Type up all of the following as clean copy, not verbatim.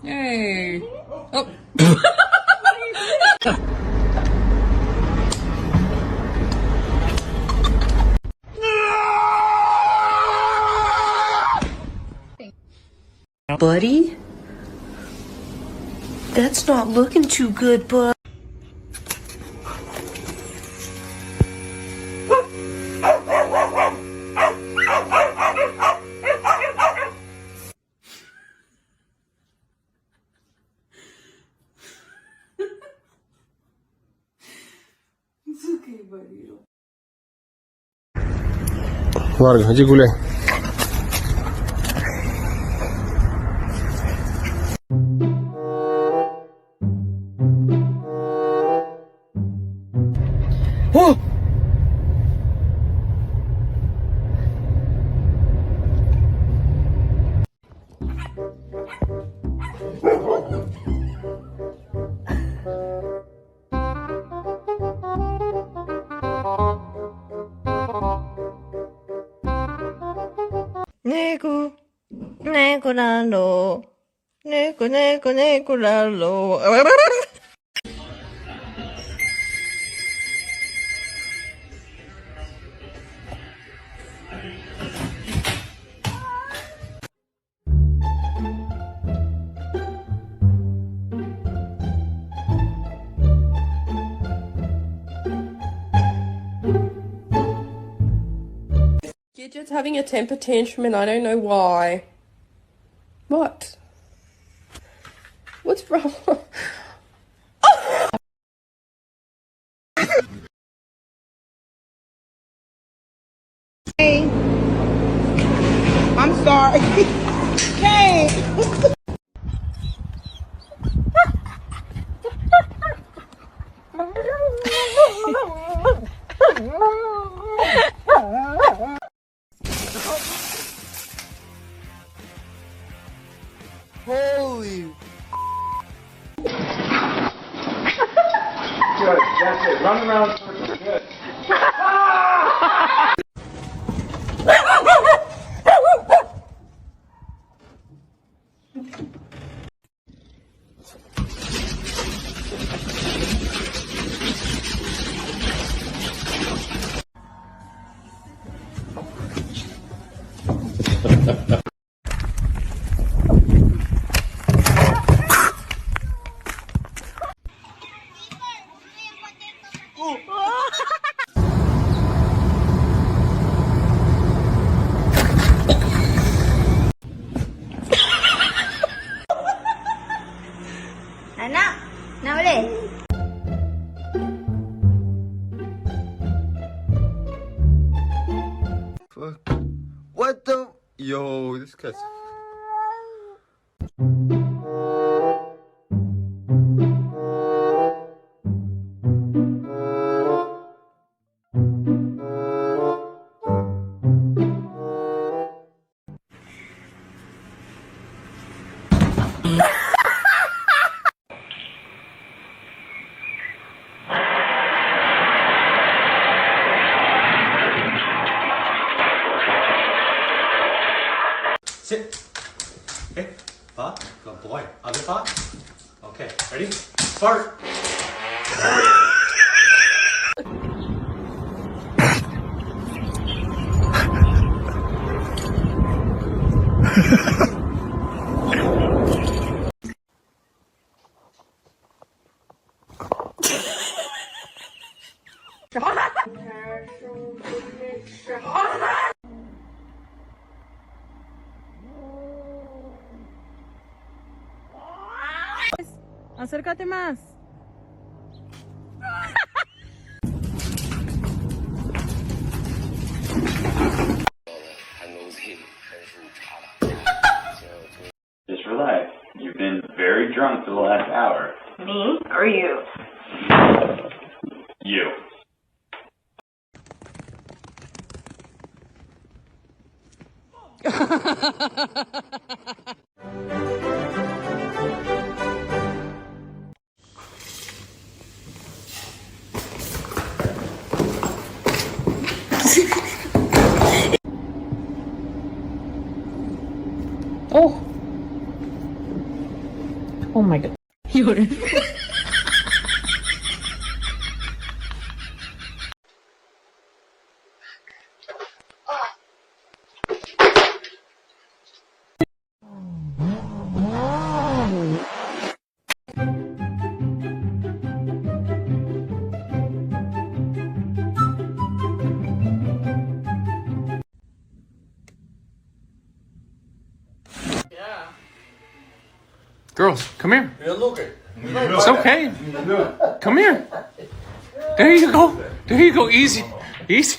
Yay. Oh. Buddy? That's not looking too good, bud. It's okay, buddy. Larga, de gulé. Oh! Nego, nego lalo, nego, nego, nego lalo. Gidget's having a temper tantrum and I don't know why. What? What's wrong? Hey, I'm sorry. Hey. Holy! Good, that's it. Run around circle. Good. Anak, nak boleh? Fuck. What the? Yo, this guy's. Sit. Okay. Fa. Good boy. Other fa. Okay. Ready? Fart. Acércate más. Just relax. You've been very drunk for the last hour. Me or you? You. Oh. Oh my god. Girls, come here. It's okay. Come here. There you go. There you go. Easy. Easy.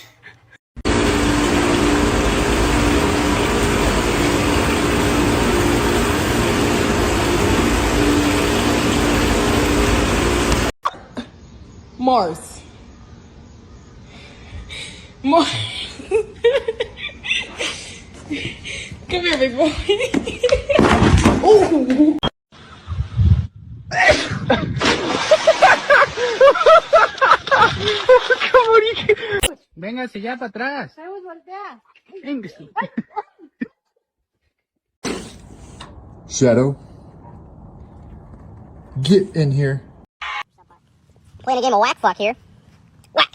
Mars. Mars. Come here, big boy. Oh. Véngase ya para atrás. Véngase. Shadow. Get in here. Playing a game of whack fuck here. Whack.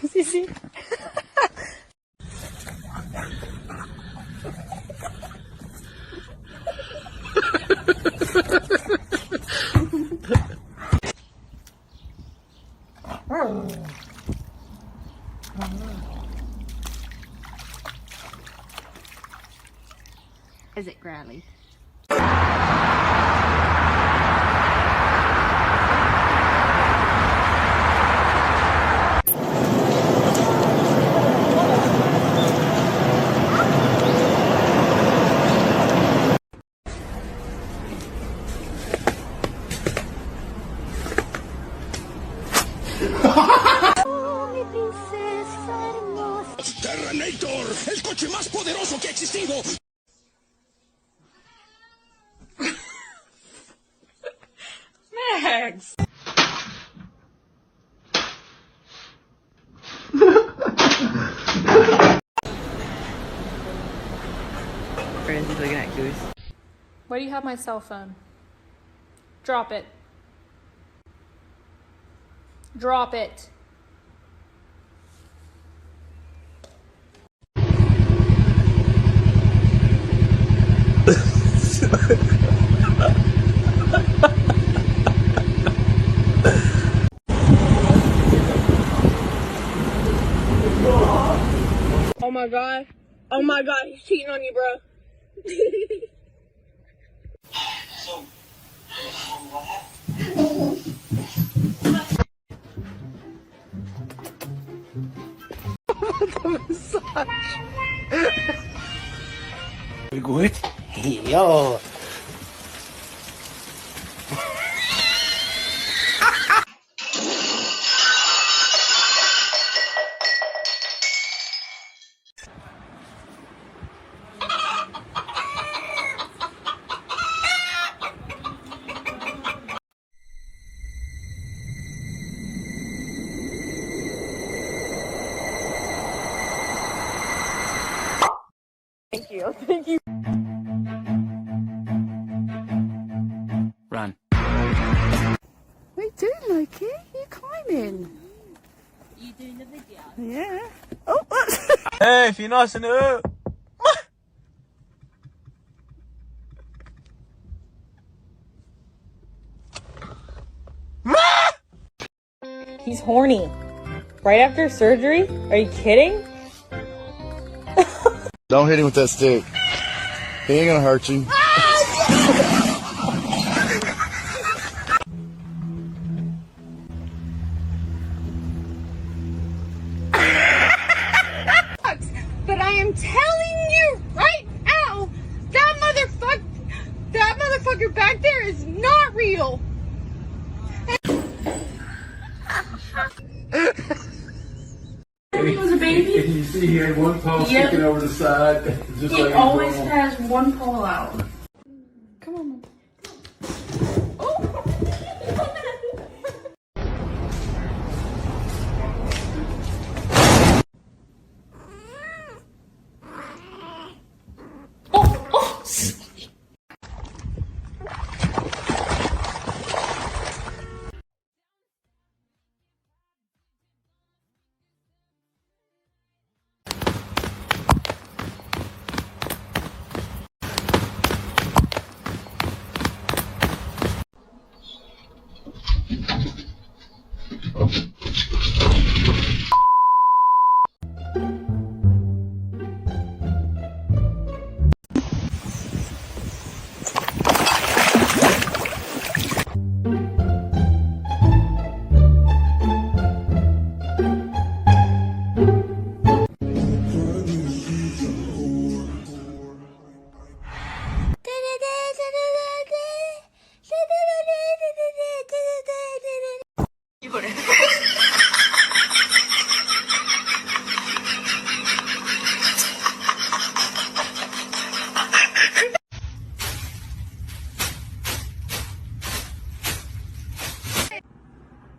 Sí, sí. Is it Bradley? Terrenator, el coche más poderoso que ha existido. Max. Brandon's looking at Goose. Why do you have my cell phone? Drop it. Drop it. Oh my god. Oh my god, he's cheating on you, bro. Good. Yo. Thank you. Thank you. Run. We do, Loki. You climbing? You doing the video? Yeah. Hey, if you're nice and He's horny. Right after surgery? Are you kidding? Don't hit him with that stick. He ain't gonna hurt you. But I am telling you right now, that motherfucker back there is not real. He was a baby. And you see he had one paw sticking over the side. Just He like always has one pole out. Come on. Oh.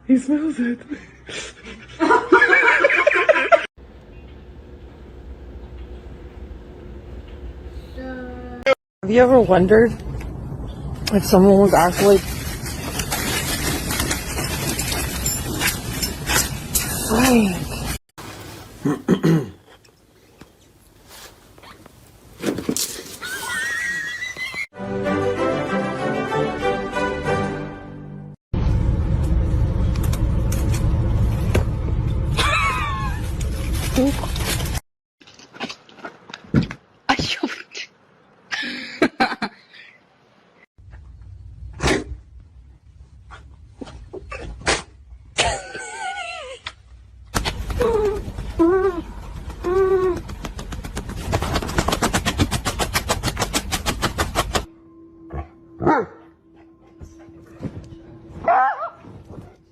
He smells it. Have you ever wondered if someone was actually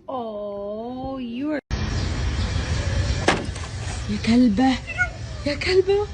Oh, you are. يا كلبة يا كلبة.